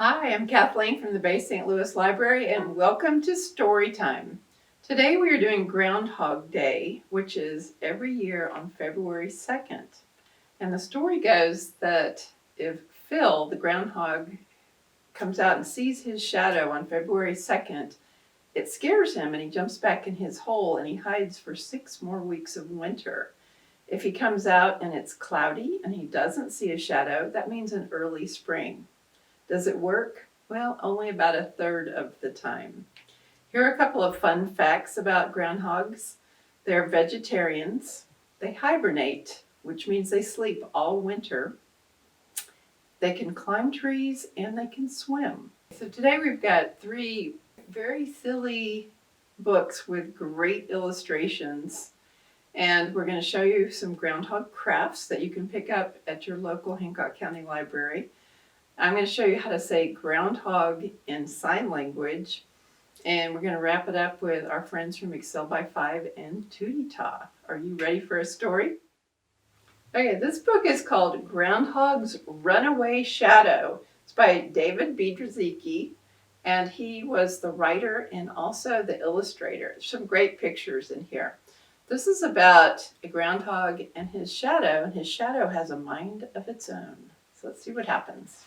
Hi, I'm Kathleen from the Bay St. Louis Library, and welcome to Storytime. Today we are doing Groundhog Day, which is every year on February 2nd. And the story goes that if Phil, the groundhog, comes out and sees his shadow on February 2nd, it scares him and he jumps back in his hole and he hides for 6 more weeks of winter. If he comes out and it's cloudy and he doesn't see a shadow, that means an early spring. Does it work? Well, only about a third of the time. Here are a couple of fun facts about groundhogs. They're vegetarians. They hibernate, which means they sleep all winter. They can climb trees and they can swim. So today we've got 3 very silly books with great illustrations. And we're going to show you some groundhog crafts that you can pick up at your local Hancock County Library. I'm going to show you how to say groundhog in sign language, and we're going to wrap it up with our friends from Excel by 5 and Tootie Ta. Are you ready for a story? Okay, this book is called Groundhog's Runaway Shadow. It's by David B. Drzicki, and he was the writer and also the illustrator. There's some great pictures in here. This is about a groundhog and his shadow has a mind of its own. So let's see what happens.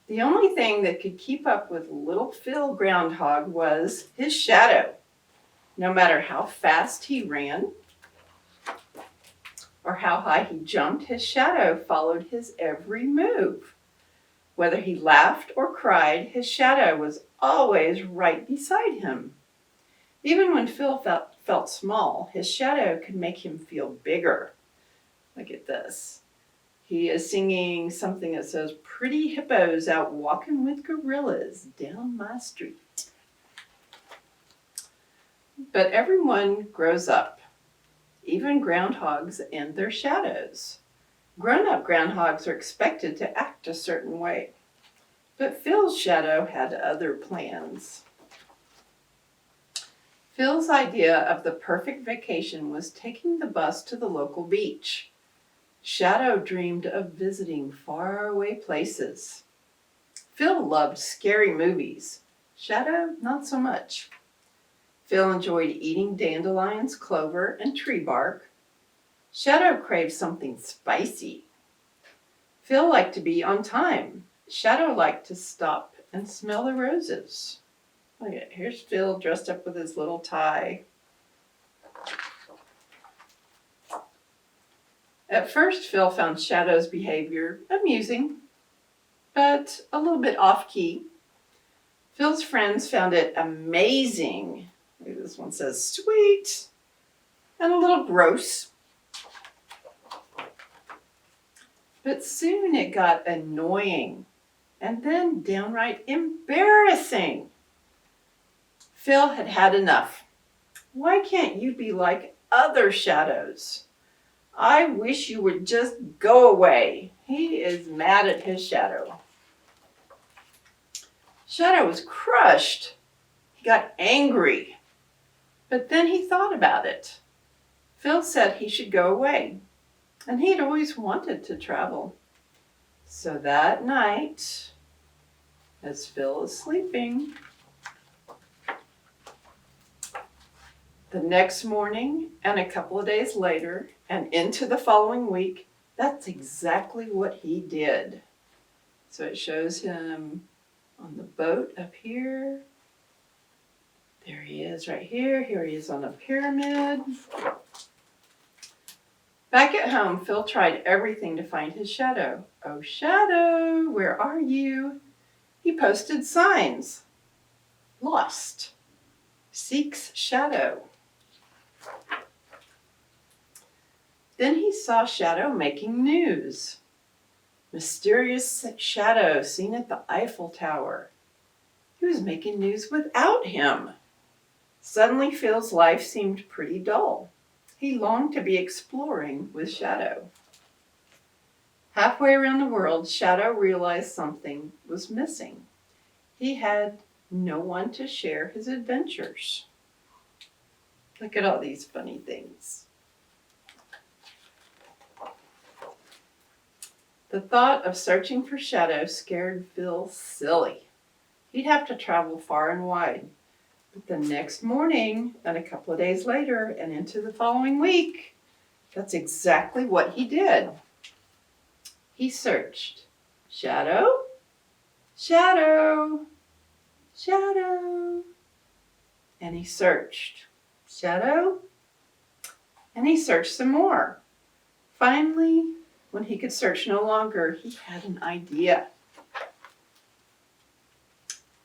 The only thing that could keep up with little Phil Groundhog was his shadow. No matter how fast he ran or how high he jumped, his shadow followed his every move. Whether he laughed or cried, his shadow was always right beside him. Even when Phil felt small, his shadow could make him feel bigger. Look at this. He is singing something that says, "Pretty hippos out walking with gorillas down my street." But everyone grows up, even groundhogs and their shadows. Grown-up groundhogs are expected to act a certain way. But Phil's shadow had other plans. Phil's idea of the perfect vacation was taking the bus to the local beach. Shadow dreamed of visiting faraway places. Phil loved scary movies. Shadow, not so much. Phil enjoyed eating dandelions, clover, and tree bark. Shadow craved something spicy. Phil liked to be on time. Shadow liked to stop and smell the roses. Okay, here's Phil dressed up with his little tie. At first, Phil found Shadow's behavior amusing, but a little bit off-key. Phil's friends found it amazing. This one says sweet and a little gross. But soon it got annoying and then downright embarrassing. Phil had had enough. Why can't you be like other shadows? I wish you would just go away. He is mad at his shadow. Shadow was crushed. He got angry. But then he thought about it. Phil said he should go away, and he'd always wanted to travel. So that night, as Phil is sleeping, the next morning and a couple of days later and into the following week, that's exactly what he did. So it shows him on the boat up here. There he is right here. Here he is on a pyramid. Back at home, Phil tried everything to find his shadow. Oh, shadow, where are you? He posted signs. Lost. Seeks shadow. Then he saw Shadow making news. Mysterious shadow seen at the Eiffel Tower. He was making news without him. Suddenly Phil's life seemed pretty dull. He longed to be exploring with Shadow. Halfway around the world, Shadow realized something was missing. He had no one to share his adventures. Look at all these funny things. The thought of searching for shadows scared Phil silly. He'd have to travel far and wide. But the next morning, and a couple of days later, and into the following week, that's exactly what he did. He searched. Shadow? Shadow? Shadow? And he searched. Shadow? And he searched some more. Finally, when he could search no longer, he had an idea.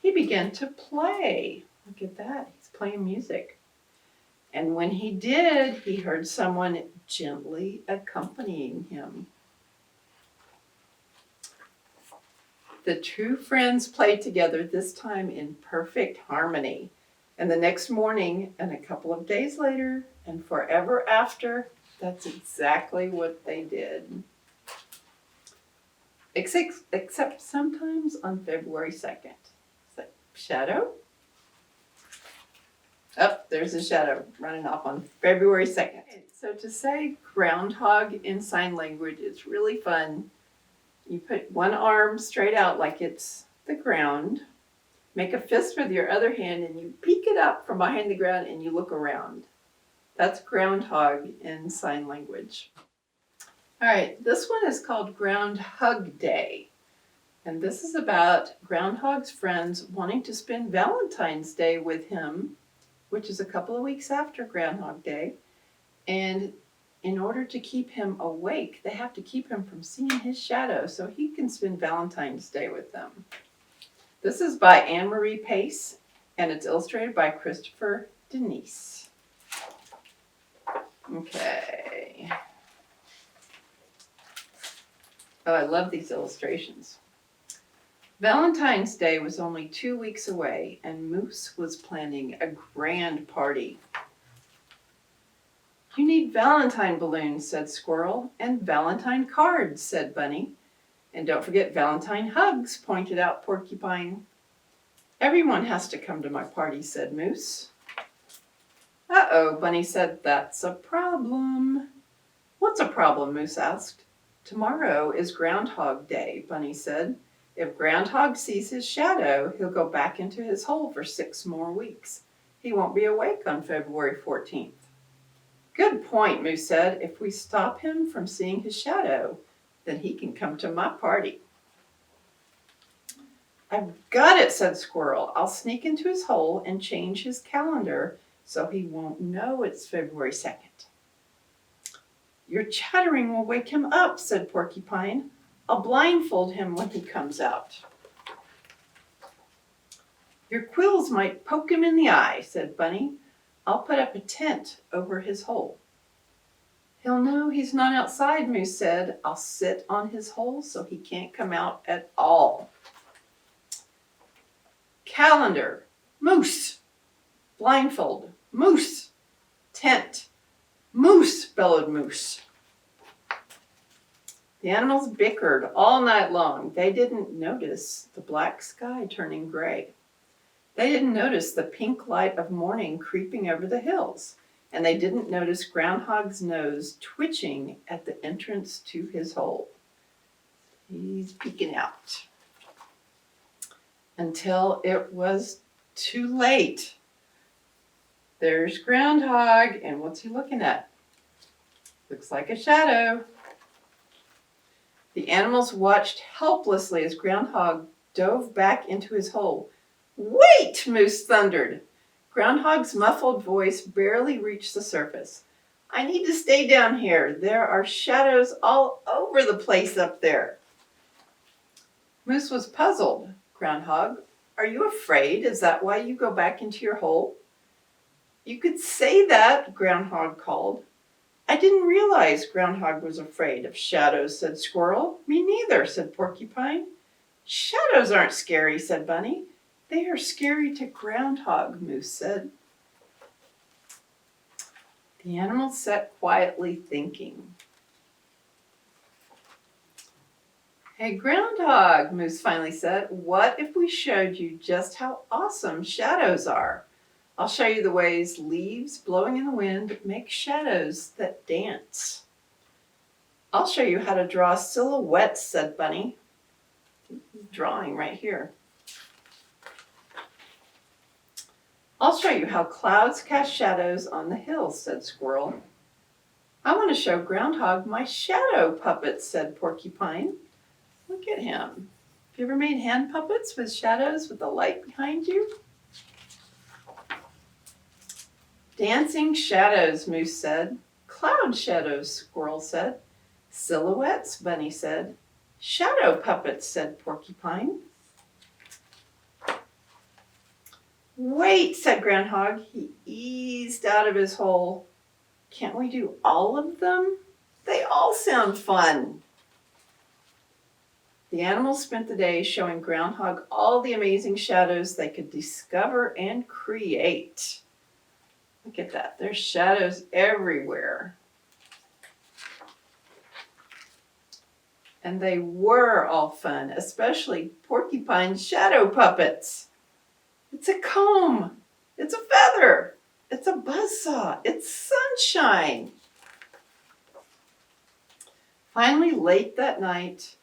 He began to play. Look at that, he's playing music. And when he did, he heard someone gently accompanying him. The two friends played together, this time in perfect harmony. And the next morning, and a couple of days later, and forever after, that's exactly what they did. Except sometimes on February 2nd. So, shadow? Oh, there's a shadow running off on February 2nd. So to say groundhog in sign language is really fun. You put one arm straight out like it's the ground. Make a fist with your other hand and you peek it up from behind the ground and you look around. That's groundhog in sign language. All right, this one is called Groundhog Day. And this is about Groundhog's friends wanting to spend Valentine's Day with him, which is a couple of weeks after Groundhog Day. And in order to keep him awake, they have to keep him from seeing his shadow so he can spend Valentine's Day with them. This is by Anne-Marie Pace, and it's illustrated by Christopher Denise. Okay. Oh, I love these illustrations. Valentine's Day was only 2 weeks away, and Moose was planning a grand party. You need Valentine balloons, said Squirrel, and Valentine cards, said Bunny. And don't forget Valentine hugs, pointed out Porcupine. Everyone has to come to my party, said Moose. Uh-oh, Bunny said, that's a problem. What's a problem, Moose asked. Tomorrow is Groundhog Day, Bunny said. If Groundhog sees his shadow, he'll go back into his hole for 6 more weeks. He won't be awake on February 14th. Good point, Moose said. If we stop him from seeing his shadow, then he can come to my party. I've got it, said Squirrel. I'll sneak into his hole and change his calendar so he won't know it's February 2nd. Your chattering will wake him up, said Porcupine. I'll blindfold him when he comes out. Your quills might poke him in the eye, said Bunny. I'll put up a tent over his hole. He'll know he's not outside, Moose said. I'll sit on his hole so he can't come out at all. Calendar, Moose. Blindfold, Moose. Tent, Moose, bellowed Moose. The animals bickered all night long. They didn't notice the black sky turning gray. They didn't notice the pink light of morning creeping over the hills. And they didn't notice Groundhog's nose twitching at the entrance to his hole. He's peeking out. Until it was too late. There's Groundhog, and what's he looking at? Looks like a shadow. The animals watched helplessly as Groundhog dove back into his hole. Wait, Moose thundered. Groundhog's muffled voice barely reached the surface. I need to stay down here. There are shadows all over the place up there. Moose was puzzled. Groundhog, are you afraid? Is that why you go back into your hole? You could say that, Groundhog called. I didn't realize Groundhog was afraid of shadows, said Squirrel. Me neither, said Porcupine. Shadows aren't scary, said Bunny. They are scary to Groundhog, Moose said. The animals sat quietly thinking. Hey, Groundhog, Moose finally said, what if we showed you just how awesome shadows are? I'll show you the ways leaves blowing in the wind make shadows that dance. I'll show you how to draw silhouettes, said Bunny. He's drawing right here. I'll show you how clouds cast shadows on the hills, said Squirrel. I want to show Groundhog my shadow puppets, said Porcupine. Look at him. Have you ever made hand puppets with shadows with the light behind you? Dancing shadows, Moose said. Cloud shadows, Squirrel said. Silhouettes, Bunny said. Shadow puppets, said Porcupine. Wait, said Groundhog. He eased out of his hole. Can't we do all of them? They all sound fun. The animals spent the day showing Groundhog all the amazing shadows they could discover and create. Look at that. There's shadows everywhere. And they were all fun, especially Porcupine's shadow puppets. It's a comb. It's a feather. It's a buzzsaw. It's sunshine. Finally, late that night,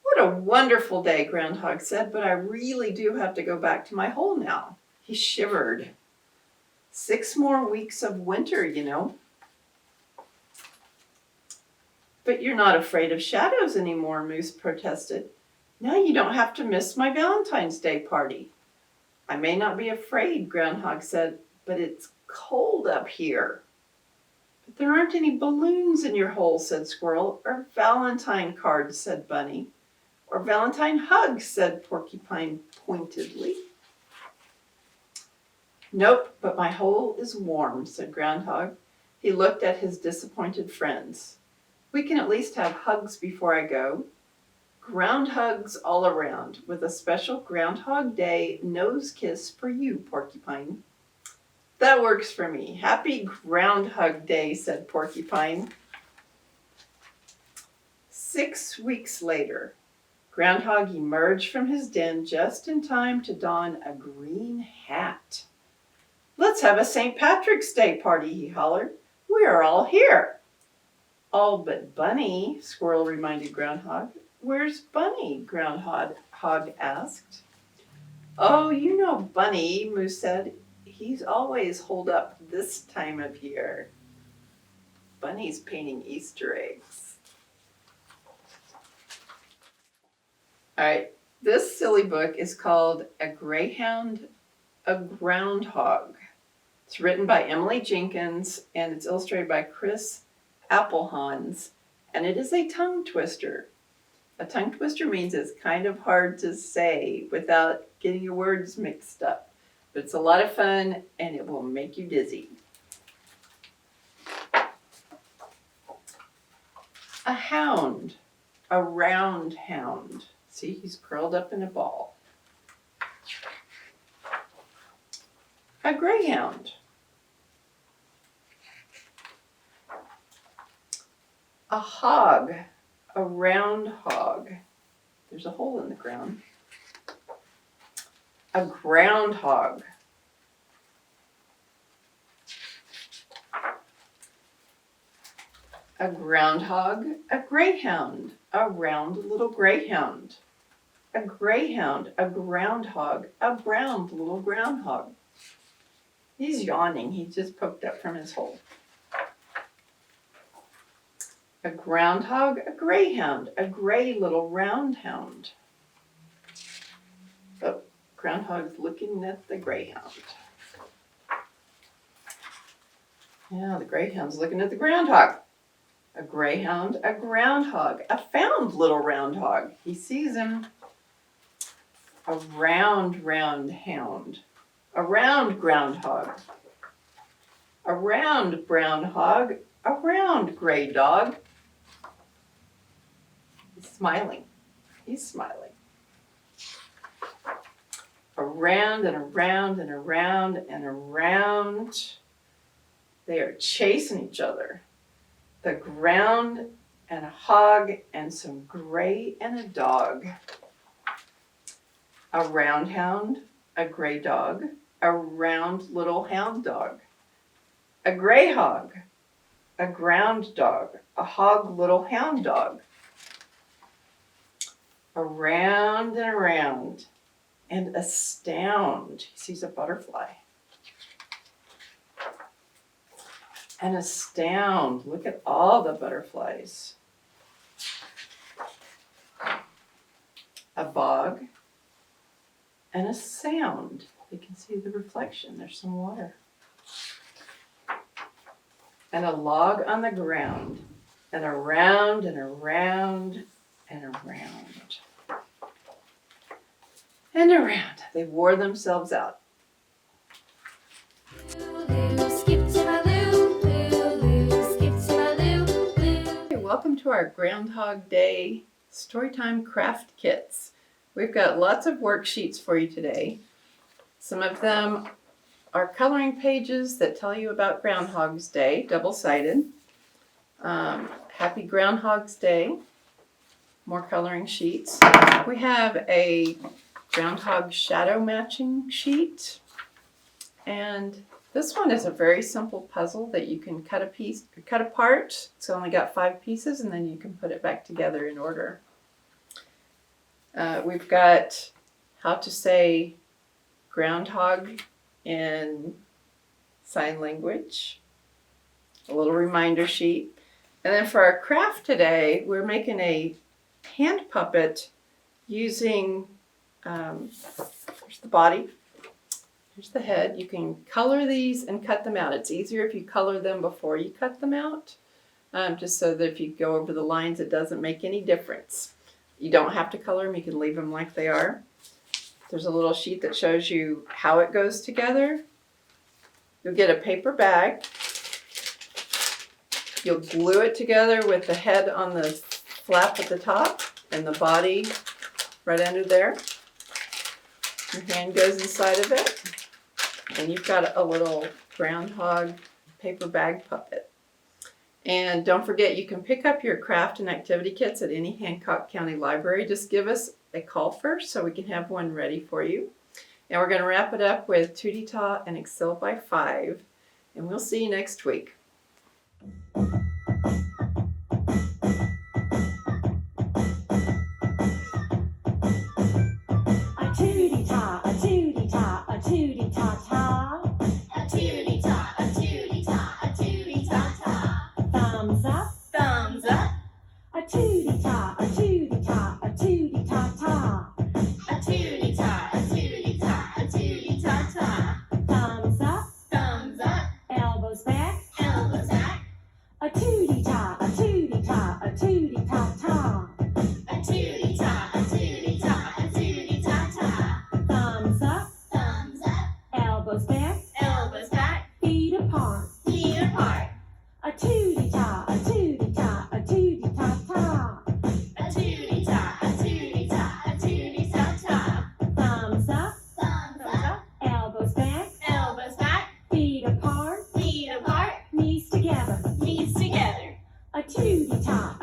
what a wonderful day, Groundhog said, but I really do have to go back to my hole now. He shivered. 6 more weeks of winter, you know. But you're not afraid of shadows anymore, Moose protested. Now you don't have to miss my Valentine's Day party. I may not be afraid, Groundhog said, but it's cold up here. But there aren't any balloons in your hole, said Squirrel, or Valentine cards, said Bunny. Or Valentine hugs, said Porcupine pointedly. Nope, but my hole is warm, said Groundhog. He looked at his disappointed friends. We can at least have hugs before I go. Ground hugs all around, with a special Groundhog Day nose kiss for you, Porcupine. That works for me. Happy Groundhog Day, said Porcupine. 6 weeks later, Groundhog emerged from his den just in time to don a green hat. Let's have a St. Patrick's Day party, he hollered. We are all here. All but Bunny, Squirrel reminded Groundhog. Where's Bunny? Groundhog asked. Oh, you know Bunny, Moose said. He's always holed up this time of year. Bunny's painting Easter eggs. All right, this silly book is called A Greyhound, a Groundhog. It's written by Emily Jenkins and it's illustrated by Chris Applehans, and it is a tongue twister. A tongue twister means it's kind of hard to say without getting your words mixed up. But it's a lot of fun and it will make you dizzy. A hound, a round hound. See, he's curled up in a ball. A greyhound. A hog, a round hog. There's a hole in the ground. A groundhog. A groundhog, a greyhound, a round little greyhound. A greyhound, a groundhog, a brown little groundhog. He's yawning. He just poked up from his hole. A groundhog, a greyhound, a gray little round hound. Oh, groundhog's looking at the greyhound. Yeah, the greyhound's looking at the groundhog. A greyhound, a groundhog, a found little round hog. He sees him. A round hound. A round groundhog. A round brown hog. A round gray dog. He's smiling. He's smiling. Around and around and around and around. They are chasing each other. The ground and a hog and some gray and a dog. A round hound, a gray dog, a round little hound dog. A gray hog, a ground dog, a hog little hound dog. Around and around, and astound. He sees a butterfly. And astound. Look at all the butterflies. A bog and a sound. You can see the reflection. There's some water. And a log on the ground. And around and around and around. And around. They wore themselves out. Welcome to our Groundhog Day Storytime craft kits. We've got lots of worksheets for you today. Some of them are coloring pages that tell you about Groundhog's Day, double-sided. Happy Groundhog's Day. More coloring sheets. We have a groundhog shadow matching sheet. And this one is a very simple puzzle that you can cut apart. It's only got 5 pieces, and then you can put it back together in order. We've got how to say groundhog in sign language, a little reminder sheet. And then for our craft today, we're making a hand puppet using, here's the body. Here's the head. You can color these and cut them out. It's easier if you color them before you cut them out, just so that if you go over the lines, it doesn't make any difference. You don't have to color them. You can leave them like they are. There's a little sheet that shows you how it goes together. You'll get a paper bag. You'll glue it together with the head on the flap at the top and the body right under there. Your hand goes inside of it. And you've got a little groundhog paper bag puppet. And don't forget, you can pick up your craft and activity kits at any Hancock County library. Just give us a call first so we can have one ready for you. And we're going to wrap it up with Tootie Ta and Excel by 5. And we'll see you next week. Knees together. A tootie-tot.